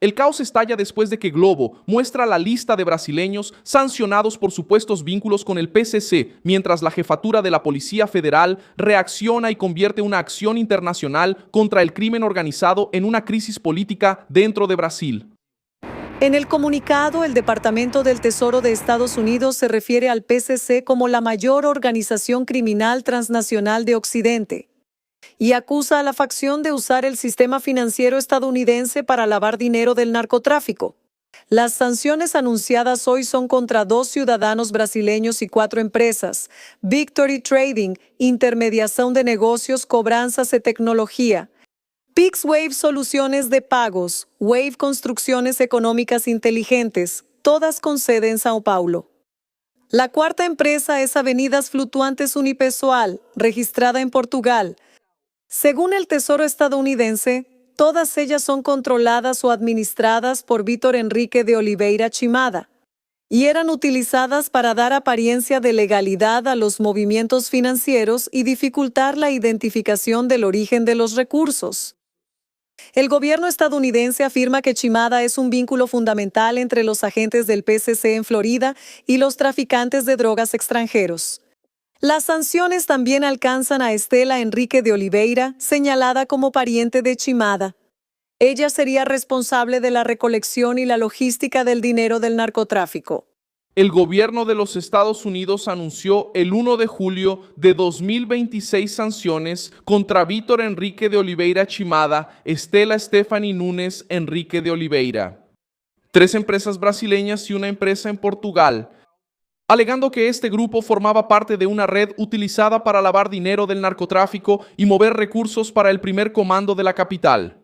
El caos estalla después de que Globo muestra la lista de brasileños sancionados por supuestos vínculos con el PCC, mientras la jefatura de la Policía Federal reacciona y convierte una acción internacional contra el crimen organizado en una crisis política dentro de Brasil. En el comunicado, el Departamento del Tesoro de Estados Unidos se refiere al PCC como la mayor organización criminal transnacional de Occidente y acusa a la facción de usar el sistema financiero estadounidense para lavar dinero del narcotráfico. Las sanciones anunciadas hoy son contra 2 ciudadanos brasileños y 4 empresas: Victory Trading, intermediación de negocios, cobranzas y tecnología; PixWave Soluciones de Pagos; Wave Construcciones Económicas Inteligentes, todas con sede en Sao Paulo. La cuarta empresa es Avenidas Flutuantes Unipessoal, registrada en Portugal. Según el Tesoro estadounidense, todas ellas son controladas o administradas por Vítor Henrique de Oliveira Chimada y eran utilizadas para dar apariencia de legalidad a los movimientos financieros y dificultar la identificación del origen de los recursos. El gobierno estadounidense afirma que Chimada es un vínculo fundamental entre los agentes del PCC en Florida y los traficantes de drogas extranjeros. Las sanciones también alcanzan a Estela Henrique de Oliveira, señalada como pariente de Chimada. Ella sería responsable de la recolección y la logística del dinero del narcotráfico. El gobierno de los Estados Unidos anunció el 1 de julio de 2026 sanciones contra Vítor Henrique de Oliveira Chimada, Estela Stephanie Nunes Henrique de Oliveira, 3 empresas brasileñas y una empresa en Portugal, alegando que este grupo formaba parte de una red utilizada para lavar dinero del narcotráfico y mover recursos para el primer comando de la capital.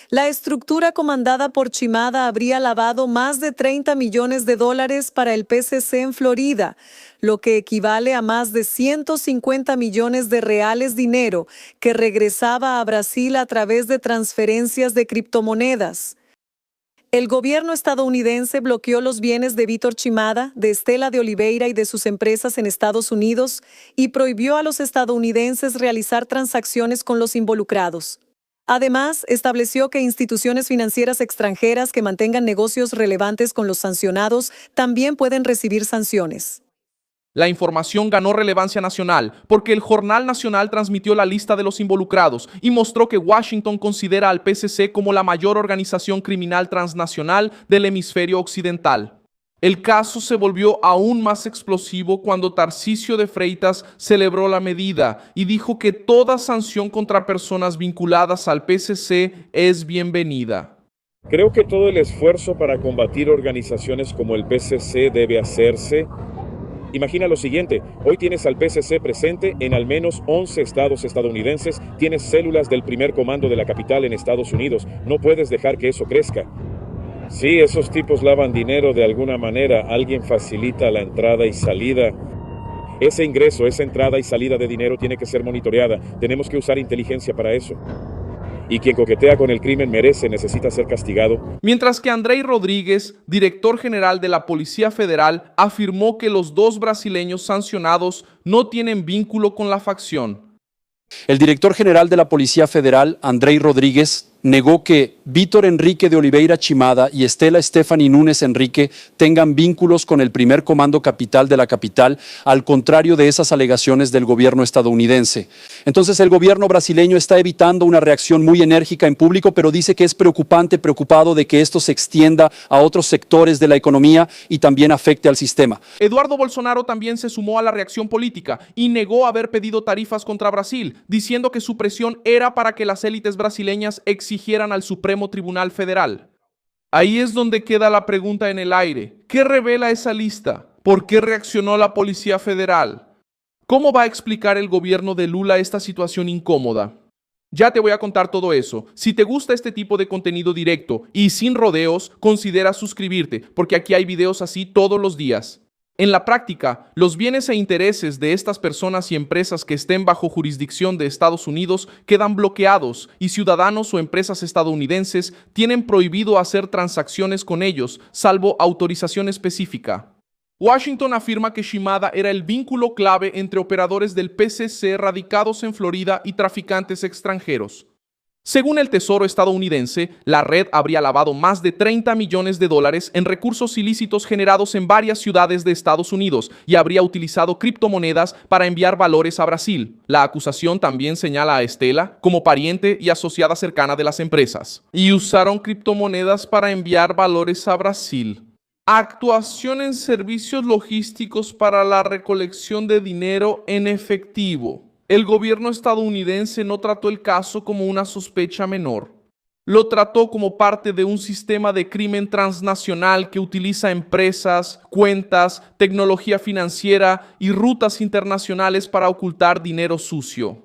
La estructura comandada por Chimada habría lavado más de $30 millones para el PCC en Florida, lo que equivale a más de 150 millones de reales, dinero que regresaba a Brasil a través de transferencias de criptomonedas. El gobierno estadounidense bloqueó los bienes de Vítor Chimada, de Estela de Oliveira y de sus empresas en Estados Unidos y prohibió a los estadounidenses realizar transacciones con los involucrados. Además, estableció que instituciones financieras extranjeras que mantengan negocios relevantes con los sancionados también pueden recibir sanciones. La información ganó relevancia nacional porque el Jornal Nacional transmitió la lista de los involucrados y mostró que Washington considera al PCC como la mayor organización criminal transnacional del hemisferio occidental. El caso se volvió aún más explosivo cuando Tarcísio de Freitas celebró la medida y dijo que toda sanción contra personas vinculadas al PCC es bienvenida. Creo que todo el esfuerzo para combatir organizaciones como el PCC debe hacerse. Imagina lo siguiente: hoy tienes al PCC presente en al menos 11 estados estadounidenses, tienes células del primer comando de la capital en Estados Unidos, no puedes dejar que eso crezca. Sí, esos tipos lavan dinero de alguna manera, alguien facilita la entrada y salida. Ese ingreso, esa entrada y salida de dinero tiene que ser monitoreada, tenemos que usar inteligencia para eso. Y quien coquetea con el crimen necesita ser castigado. Mientras que Andrei Rodríguez, director general de la Policía Federal, afirmó que los 2 brasileños sancionados no tienen vínculo con la facción. El director general de la Policía Federal, Andrei Rodríguez, negó que Vítor Henrique de Oliveira Chimada y Estela Stephanie Nunes Henrique tengan vínculos con el primer comando capital de la capital, al contrario de esas alegaciones del gobierno estadounidense. Entonces el gobierno brasileño está evitando una reacción muy enérgica en público, pero dice que es preocupado de que esto se extienda a otros sectores de la economía y también afecte al sistema. Eduardo Bolsonaro también se sumó a la reacción política y negó haber pedido tarifas contra Brasil, diciendo que su presión era para que las élites brasileñas exigieran al Supremo Tribunal Federal. Ahí es donde queda la pregunta en el aire. ¿Qué revela esa lista? ¿Por qué reaccionó la Policía Federal? ¿Cómo va a explicar el gobierno de Lula esta situación incómoda? Ya te voy a contar todo eso. Si te gusta este tipo de contenido directo y sin rodeos, considera suscribirte, porque aquí hay videos así todos los días. En la práctica, los bienes e intereses de estas personas y empresas que estén bajo jurisdicción de Estados Unidos quedan bloqueados y ciudadanos o empresas estadounidenses tienen prohibido hacer transacciones con ellos, salvo autorización específica. Washington afirma que Chimada era el vínculo clave entre operadores del PCC radicados en Florida y traficantes extranjeros. Según el Tesoro estadounidense, la red habría lavado más de 30 millones de dólares en recursos ilícitos generados en varias ciudades de Estados Unidos y habría utilizado criptomonedas para enviar valores a Brasil. La acusación también señala a Estela como pariente y asociada cercana de las empresas. Y usaron criptomonedas para enviar valores a Brasil. Actuación en servicios logísticos para la recolección de dinero en efectivo. El gobierno estadounidense no trató el caso como una sospecha menor. Lo trató como parte de un sistema de crimen transnacional que utiliza empresas, cuentas, tecnología financiera y rutas internacionales para ocultar dinero sucio.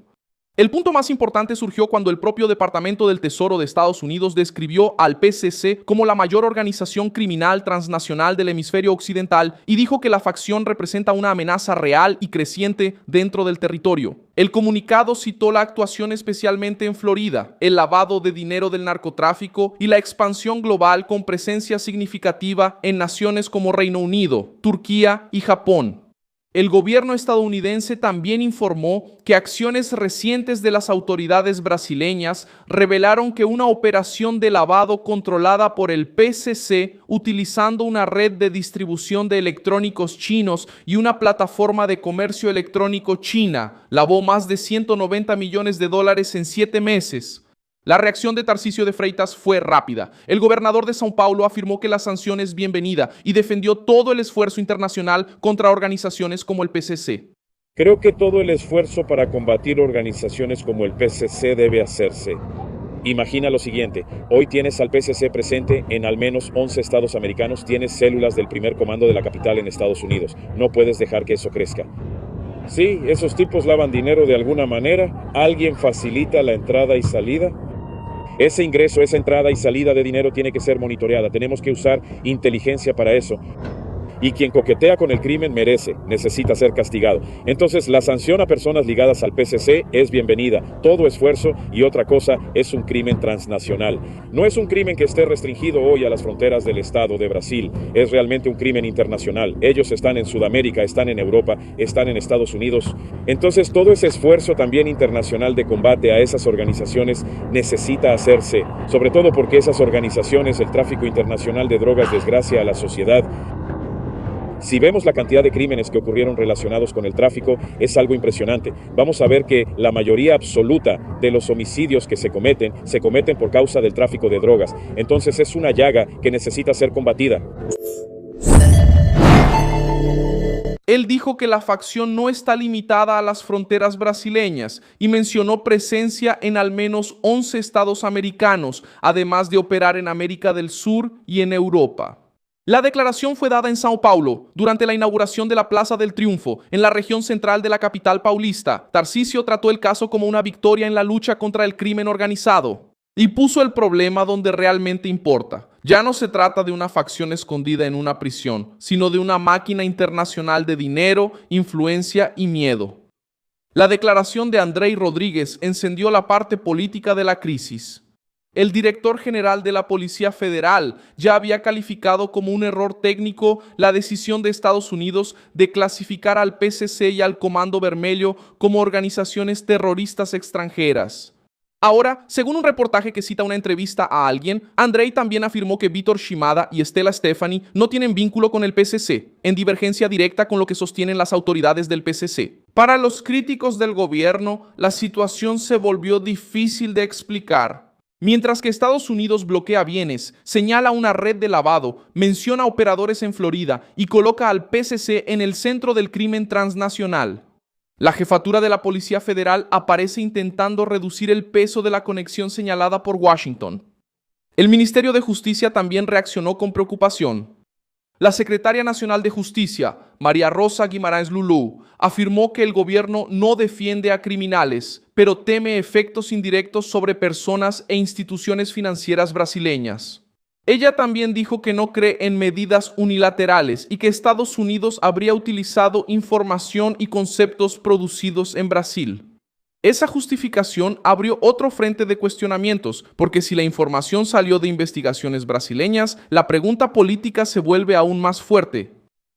El punto más importante surgió cuando el propio Departamento del Tesoro de Estados Unidos describió al PCC como la mayor organización criminal transnacional del hemisferio occidental y dijo que la facción representa una amenaza real y creciente dentro del territorio. El comunicado citó la actuación especialmente en Florida, el lavado de dinero del narcotráfico y la expansión global con presencia significativa en naciones como Reino Unido, Turquía y Japón. El gobierno estadounidense también informó que acciones recientes de las autoridades brasileñas revelaron que una operación de lavado controlada por el PCC utilizando una red de distribución de electrónicos chinos y una plataforma de comercio electrónico china lavó más de 190 millones de dólares en 7 meses. La reacción de Tarcísio de Freitas fue rápida. El gobernador de São Paulo afirmó que la sanción es bienvenida y defendió todo el esfuerzo internacional contra organizaciones como el PCC. Creo que todo el esfuerzo para combatir organizaciones como el PCC debe hacerse. Imagina lo siguiente, hoy tienes al PCC presente en al menos 11 estados americanos, tienes células del primer comando de la capital en Estados Unidos. No puedes dejar que eso crezca. Sí, esos tipos lavan dinero de alguna manera, alguien facilita la entrada y salida. Ese ingreso, esa entrada y salida de dinero tiene que ser monitoreada. Tenemos que usar inteligencia para eso. Y quien coquetea con el crimen necesita ser castigado. Entonces, la sanción a personas ligadas al PCC es bienvenida. Todo esfuerzo y otra cosa es un crimen transnacional. No es un crimen que esté restringido hoy a las fronteras del Estado de Brasil. Es realmente un crimen internacional. Ellos están en Sudamérica, están en Europa, están en Estados Unidos. Entonces, todo ese esfuerzo también internacional de combate a esas organizaciones necesita hacerse. Sobre todo porque esas organizaciones, el tráfico internacional de drogas, desgracia a la sociedad. Si vemos la cantidad de crímenes que ocurrieron relacionados con el tráfico, es algo impresionante. Vamos a ver que la mayoría absoluta de los homicidios que se cometen por causa del tráfico de drogas. Entonces es una llaga que necesita ser combatida. Él dijo que la facción no está limitada a las fronteras brasileñas y mencionó presencia en al menos 11 estados americanos, además de operar en América del Sur y en Europa. La declaración fue dada en São Paulo durante la inauguración de la Plaza del Triunfo, en la región central de la capital paulista. Tarcísio trató el caso como una victoria en la lucha contra el crimen organizado y puso el problema donde realmente importa. Ya no se trata de una facción escondida en una prisión, sino de una máquina internacional de dinero, influencia y miedo. La declaración de Andrei Rodríguez encendió la parte política de la crisis. El director general de la Policía Federal ya había calificado como un error técnico la decisión de Estados Unidos de clasificar al PCC y al Comando Vermelho como organizaciones terroristas extranjeras. Ahora, según un reportaje que cita una entrevista a alguien, Andrei también afirmó que Vítor Shimada y Stella Stephanie no tienen vínculo con el PCC, en divergencia directa con lo que sostienen las autoridades del PCC. Para los críticos del gobierno, la situación se volvió difícil de explicar. Mientras que Estados Unidos bloquea bienes, señala una red de lavado, menciona operadores en Florida y coloca al PCC en el centro del crimen transnacional. La jefatura de la Policía Federal aparece intentando reducir el peso de la conexión señalada por Washington. El Ministerio de Justicia también reaccionó con preocupación. La secretaria nacional de Justicia, María Rosa Guimarães Lulu, afirmó que el gobierno no defiende a criminales, pero teme efectos indirectos sobre personas e instituciones financieras brasileñas. Ella también dijo que no cree en medidas unilaterales y que Estados Unidos habría utilizado información y conceptos producidos en Brasil. Esa justificación abrió otro frente de cuestionamientos, porque si la información salió de investigaciones brasileñas, la pregunta política se vuelve aún más fuerte.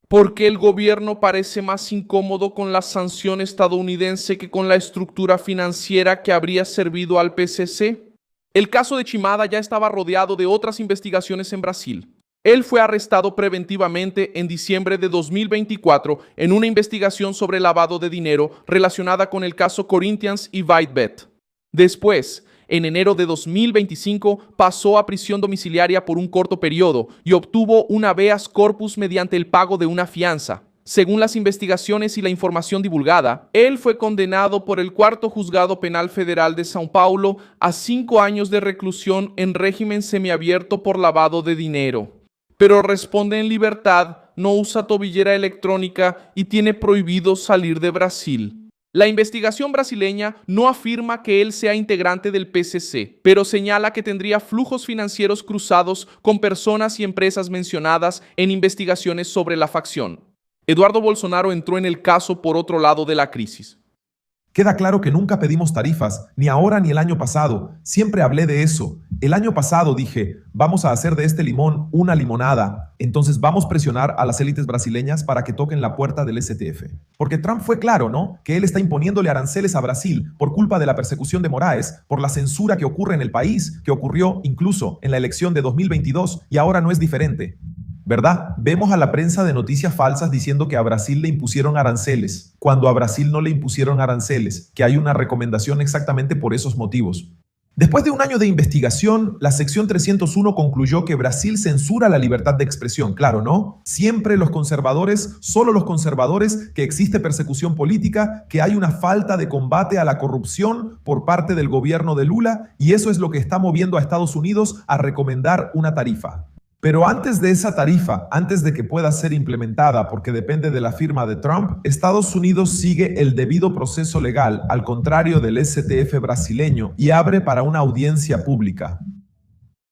¿Por qué el gobierno parece más incómodo con la sanción estadounidense que con la estructura financiera que habría servido al PCC? El caso de Chimada ya estaba rodeado de otras investigaciones en Brasil. Él fue arrestado preventivamente en diciembre de 2024 en una investigación sobre lavado de dinero relacionada con el caso Corinthians y Whitebet. Después, en enero de 2025, pasó a prisión domiciliaria por un corto periodo y obtuvo un habeas corpus mediante el pago de una fianza. Según las investigaciones y la información divulgada, él fue condenado por el Cuarto Juzgado Penal Federal de São Paulo a 5 años de reclusión en régimen semiabierto por lavado de dinero. Pero responde en libertad, no usa tobillera electrónica y tiene prohibido salir de Brasil. La investigación brasileña no afirma que él sea integrante del PCC, pero señala que tendría flujos financieros cruzados con personas y empresas mencionadas en investigaciones sobre la facción. Eduardo Bolsonaro entró en el caso por otro lado de la crisis. Queda claro que nunca pedimos tarifas, ni ahora ni el año pasado. Siempre hablé de eso. El año pasado dije, vamos a hacer de este limón una limonada. Entonces vamos a presionar a las élites brasileñas para que toquen la puerta del STF. Porque Trump fue claro, ¿no? Que él está imponiéndole aranceles a Brasil por culpa de la persecución de Moraes, por la censura que ocurre en el país, que ocurrió incluso en la elección de 2022 y ahora no es diferente. ¿Verdad? Vemos a la prensa de noticias falsas diciendo que a Brasil le impusieron aranceles, cuando a Brasil no le impusieron aranceles, que hay una recomendación exactamente por esos motivos. Después de un año de investigación, la sección 301 concluyó que Brasil censura la libertad de expresión, claro, ¿no? Siempre los conservadores, solo los conservadores, que existe persecución política, que hay una falta de combate a la corrupción por parte del gobierno de Lula, y eso es lo que está moviendo a Estados Unidos a recomendar una tarifa. Pero antes de esa tarifa, antes de que pueda ser implementada, porque depende de la firma de Trump, Estados Unidos sigue el debido proceso legal, al contrario del STF brasileño, y abre para una audiencia pública.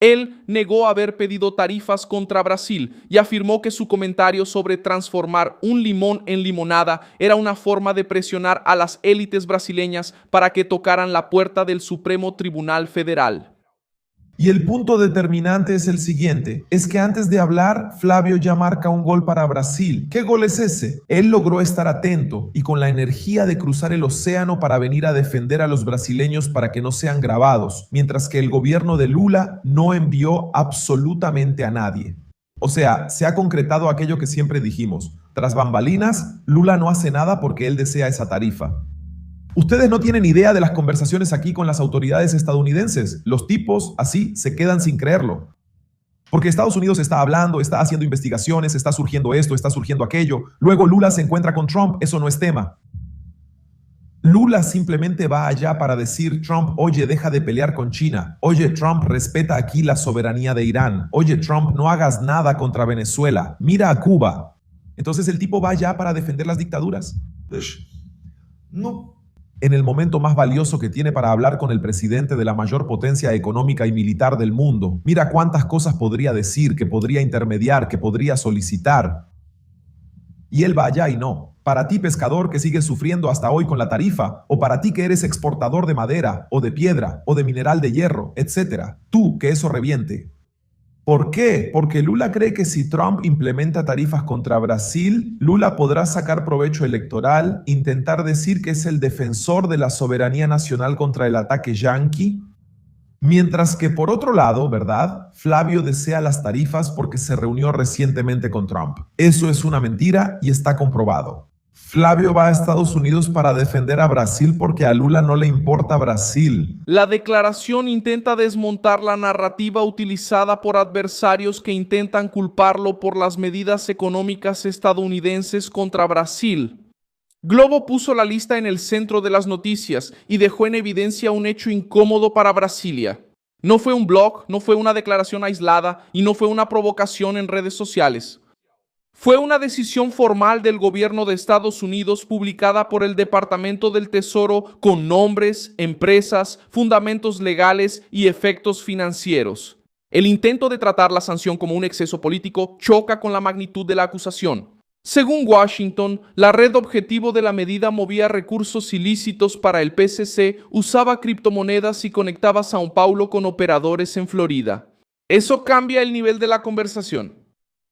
Él negó haber pedido tarifas contra Brasil y afirmó que su comentario sobre transformar un limón en limonada era una forma de presionar a las élites brasileñas para que tocaran la puerta del Supremo Tribunal Federal. Y el punto determinante es el siguiente, es que antes de hablar, Flavio ya marca un gol para Brasil. ¿Qué gol es ese? Él logró estar atento y con la energía de cruzar el océano para venir a defender a los brasileños para que no sean grabados, mientras que el gobierno de Lula no envió absolutamente a nadie. O sea, se ha concretado aquello que siempre dijimos. Tras bambalinas, Lula no hace nada porque él desea esa tarifa. Ustedes no tienen idea de las conversaciones aquí con las autoridades estadounidenses. Los tipos así se quedan sin creerlo. Porque Estados Unidos está hablando, está haciendo investigaciones, está surgiendo esto, está surgiendo aquello. Luego Lula se encuentra con Trump, eso no es tema. Lula simplemente va allá para decir, Trump, oye, deja de pelear con China. Oye, Trump, respeta aquí la soberanía de Irán. Oye, Trump, no hagas nada contra Venezuela. Mira a Cuba. Entonces el tipo va allá para defender las dictaduras. No. En el momento más valioso que tiene para hablar con el presidente de la mayor potencia económica y militar del mundo. Mira cuántas cosas podría decir, que podría intermediar, que podría solicitar. Y él va allá y no. Para ti, pescador, que sigues sufriendo hasta hoy con la tarifa, o para ti que eres exportador de madera, o de piedra, o de mineral de hierro, etc. Tú, que eso reviente. ¿Por qué? Porque Lula cree que si Trump implementa tarifas contra Brasil, Lula podrá sacar provecho electoral, intentar decir que es el defensor de la soberanía nacional contra el ataque yanqui. Mientras que por otro lado, ¿verdad? Flavio desea las tarifas porque se reunió recientemente con Trump. Eso es una mentira y está comprobado. Flavio va a Estados Unidos para defender a Brasil porque a Lula no le importa Brasil. La declaración intenta desmontar la narrativa utilizada por adversarios que intentan culparlo por las medidas económicas estadounidenses contra Brasil. Globo puso la lista en el centro de las noticias y dejó en evidencia un hecho incómodo para Brasilia. No fue un blog, no fue una declaración aislada y no fue una provocación en redes sociales. Fue una decisión formal del gobierno de Estados Unidos publicada por el Departamento del Tesoro con nombres, empresas, fundamentos legales y efectos financieros. El intento de tratar la sanción como un exceso político choca con la magnitud de la acusación. Según Washington, la red objetivo de la medida movía recursos ilícitos para el PCC, usaba criptomonedas y conectaba São Paulo con operadores en Florida. Eso cambia el nivel de la conversación.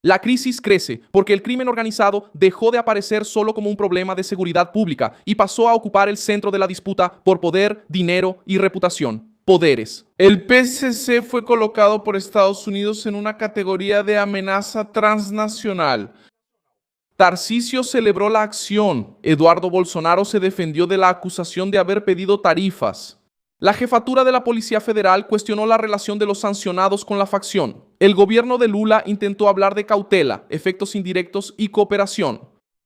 La crisis crece porque el crimen organizado dejó de aparecer solo como un problema de seguridad pública y pasó a ocupar el centro de la disputa por poder, dinero y reputación. poderes. El PSC fue colocado por Estados Unidos en una categoría de amenaza transnacional. Tarcisio celebró la acción. Eduardo Bolsonaro se defendió de la acusación de haber pedido tarifas. La jefatura de la Policía Federal cuestionó la relación de los sancionados con la facción. El gobierno de Lula intentó hablar de cautela, efectos indirectos y cooperación.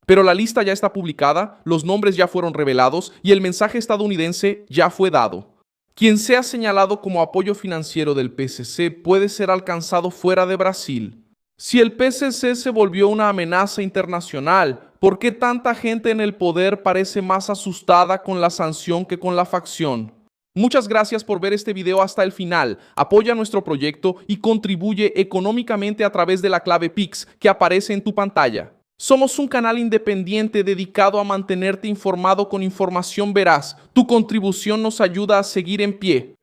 Pero la lista ya está publicada, los nombres ya fueron revelados y el mensaje estadounidense ya fue dado. Quien sea señalado como apoyo financiero del PSC puede ser alcanzado fuera de Brasil. Si el PSC se volvió una amenaza internacional, ¿por qué tanta gente en el poder parece más asustada con la sanción que con la facción? Muchas gracias por ver este video hasta el final. Apoya nuestro proyecto y contribuye económicamente a través de la clave Pix que aparece en tu pantalla. Somos un canal independiente dedicado a mantenerte informado con información veraz. Tu contribución nos ayuda a seguir en pie.